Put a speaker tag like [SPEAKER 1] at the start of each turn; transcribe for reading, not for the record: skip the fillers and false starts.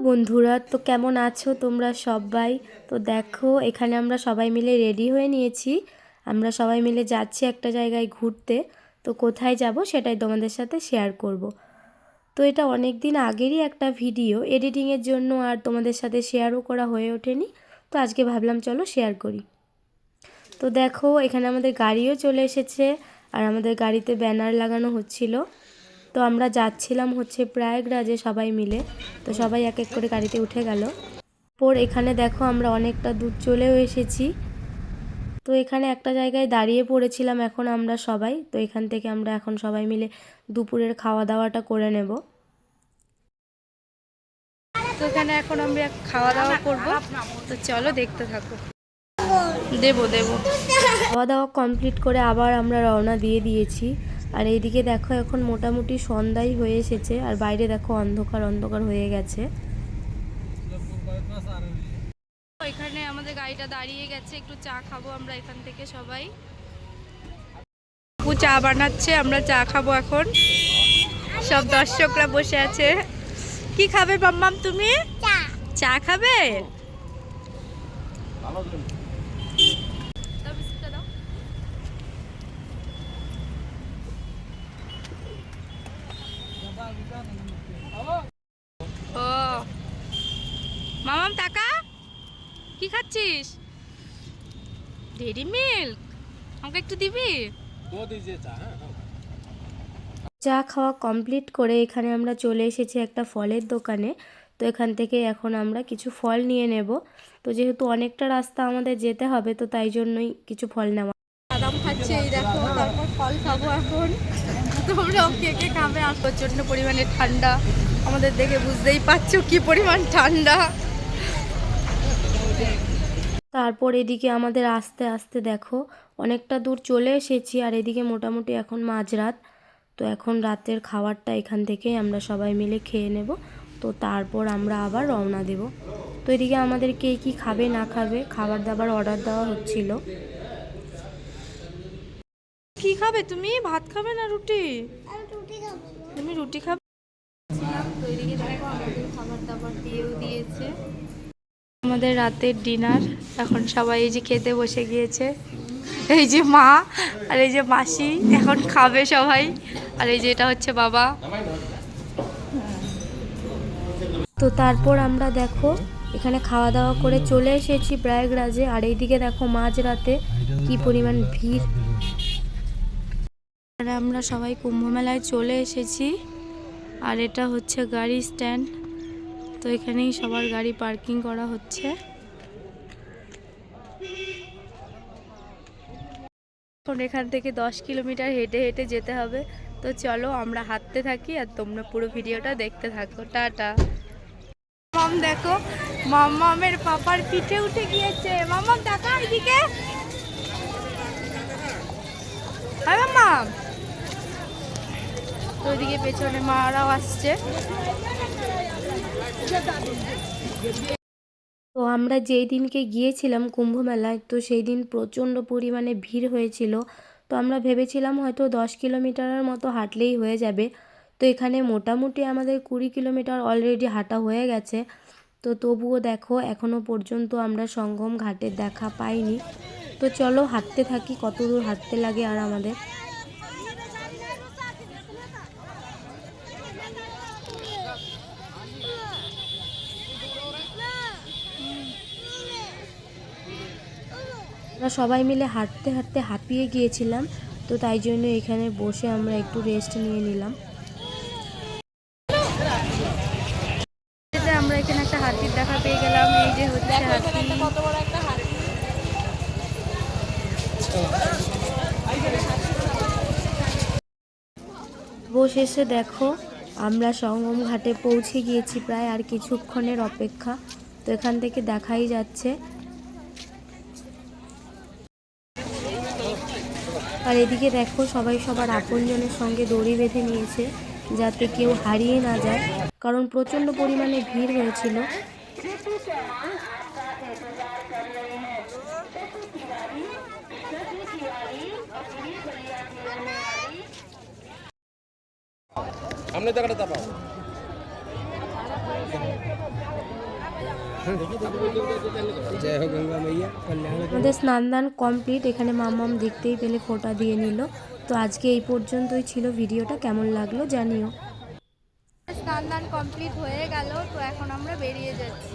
[SPEAKER 1] বন্ধুরা, তো কেমন আছো তোমরা সবাই? তো দেখো, এখানে আমরা সবাই মিলে রেডি হয়ে নিয়েছি। আমরা সবাই মিলে যাচ্ছি একটা জায়গায় ঘুরতে। তো কোথায় যাব সেটাই তোমাদের সাথে শেয়ার করব। তো এটা অনেক দিন আগেরই একটা ভিডিও, এডিটিংয়ের জন্য আর তোমাদের সাথে শেয়ারও করা হয়ে ওঠেনি। তো আজকে ভাবলাম চলো শেয়ার করি। তো দেখো, এখানে আমাদের গাড়িও চলে এসেছে আর আমাদের গাড়িতে ব্যানার লাগানো হচ্ছিল। তো আমরা যাচ্ছিলাম হচ্ছে প্রয়াগরাজে সবাই মিলে। তো সবাই এক এক করে গাড়িতে উঠে গেল। পর এখানে দেখো আমরা অনেকটা দূর চলেও এসেছি। তো এখানে একটা জায়গায় দাঁড়িয়ে পড়েছিলাম এখন আমরা সবাই। তো এখান থেকে আমরা এখন সবাই মিলে দুপুরের খাওয়া দাওয়াটা করে নেব। তো এখানে এখন আমরা খাওয়া দাওয়া করব। তো চলো দেখতে থাকো। দেবো খাওয়া দাওয়া কমপ্লিট করে আবার আমরা রওনা দিয়ে দিয়েছি। আর এইদিকে দেখো এখন মোটামুটি সন্ধ্যাই হয়ে এসেছে আর বাইরে দেখো অন্ধকার অন্ধকার হয়ে গেছে। এখানে আমাদের গাড়িটা দাঁড়িয়ে গেছে, একটু চা খাবো আমরা এখান থেকে সবাই। চা বানাচ্ছে, আমরা চা খাবো এখন। সব দর্শকরা বসে আছে। কি খাবে মাম্মাম তুমি? চা খাবে? ও মামাম টাকা কি খাচ্ছিস? ডেইরি মিল্ক আমাকে একটু দিবি? চা খাওয়া কমপ্লিট করে এখানে আমরা চলে এসেছি একটা ফলের দোকানে। তো এখান থেকে এখন আমরা কিছু ফল নিয়ে নেব। তো যেহেতু অনেকটা রাস্তা আমাদের যেতে হবে, তো তাই জন্যই কিছু ফল নেওয়া। বাদাম খাচ্ছে, এই দেখো, তারপর ফল খাবো এখন। তোমরাও কে কে খাবে? আর প্রচণ্ড পরিমাণে ঠান্ডা, আমাদের দেখে বুঝতেই পারছো কি পরিমাণ ঠান্ডা। তারপর এদিকে আমাদের আস্তে আস্তে দেখো অনেকটা দূর চলে এসেছি আর এদিকে মোটামুটি এখন মাঝরাত। তো এখন রাতের খাবারটা এখান থেকেই আমরা সবাই মিলে খেয়ে নেব। তো তারপর আমরা আবার রওনা দেব। তো এদিকে আমাদের কে কী খাবে না খাবে খাবার দাবার অর্ডার দেওয়া হচ্ছিল। কি খাবে তুমি? ভাত খাবে না রুটি? তুমি রুটি খাবে? তো এদিকে দেখো আমাদের খাবার দাবার দিয়েও দিয়েছে। আমাদের রাতের ডিনার এখন সবাই এই যে খেতে বসে গিয়েছে। এই যে মা আর এই যে মাসি এখন খাবে সবাই। আর এই যে এটা হচ্ছে বাবা। তো তারপর আমরা দেখো এখানে খাওয়া দাওয়া করে চলে এসেছি প্রয়াগরাজে। আর এইদিকে দেখো মাঝরাতে কি পরিমাণ ভিড়। আর আমরা সবাই কুম্ভ মেলায় চলে এসেছি। আর এটা হচ্ছে গাড়ি স্ট্যান্ড। তো এখানেই সবার গাড়ি পার্কিং করা হচ্ছে। এখন এখান থেকে 10 কিলোমিটার হেঁটে হেঁটে যেতে হবে। তো চলো আমরা হাঁটতে থাকি আর তোমরা পুরো ভিডিওটা দেখতে থাকো। টাটা। মাম দেখো, মাম্মামের পাপার পিঠে উঠে গিয়েছে। মাম্মাম টাকা এদিকে। হ্যাঁ মাম্মাম। তো ওইদিকে পেছনে মারাও আসছে। তো আমরা যেই দিনকে গিয়েছিলাম কুম্ভ মেলায়, তো সেই দিন প্রচণ্ড পরিমাণে ভিড় হয়েছিল। তো আমরা ভেবেছিলাম হয়তো 10 কিলোমিটারের মতো হাঁটলেই হয়ে যাবে। তো এখানে মোটামুটি আমাদের 20 কিলোমিটার অলরেডি হাঁটা হয়ে গেছে। তো তবুও দেখো এখনও পর্যন্ত আমরা সঙ্গম ঘাটের দেখা পাইনি। তো চলো হাঁটতে থাকি, কত দূর হাঁটতে লাগে আর আমাদের। আমরা সবাই মিলে হাঁটতে হাঁটতে হাঁপিয়ে গিয়েছিলাম। তো তাই জন্য এখানে বসে আমরা একটু রেস্ট নিয়ে নিলাম। আমরা এখানে একটা হাতির দেখা পেয়ে গেলাম। এই যে হচ্ছে হাতি। অবশেষে দেখো আমরা সঙ্গম ঘাটে পৌঁছে গিয়েছি, প্রায় আর কিছুক্ষণের অপেক্ষা। তো এখান থেকে দেখাই যাচ্ছে। আর এদিকে দেখো সবাই সবার আপনজনের সঙ্গে দড়ি বেঁধে নিয়েছে যাতে কেউ হারিয়ে না যায়, কারণ প্রচণ্ড পরিমাণে ভিড় হয়েছিল।
[SPEAKER 2] हमने तगड़ा दबाओ। जय हो गंगा मैया कल्याण
[SPEAKER 1] আমাদের স্নান দান কমপ্লিট। এখানে মাম্মাম দেখতেই পেলে ফোঁটা দিয়ে নিল। তো আজকে এই পর্যন্তই ছিল ভিডিওটা, কেমন লাগলো জানিও।
[SPEAKER 3] স্নান দান কমপ্লিট হয়ে গেল, তো এখন আমরা বেরিয়ে যাচ্ছি।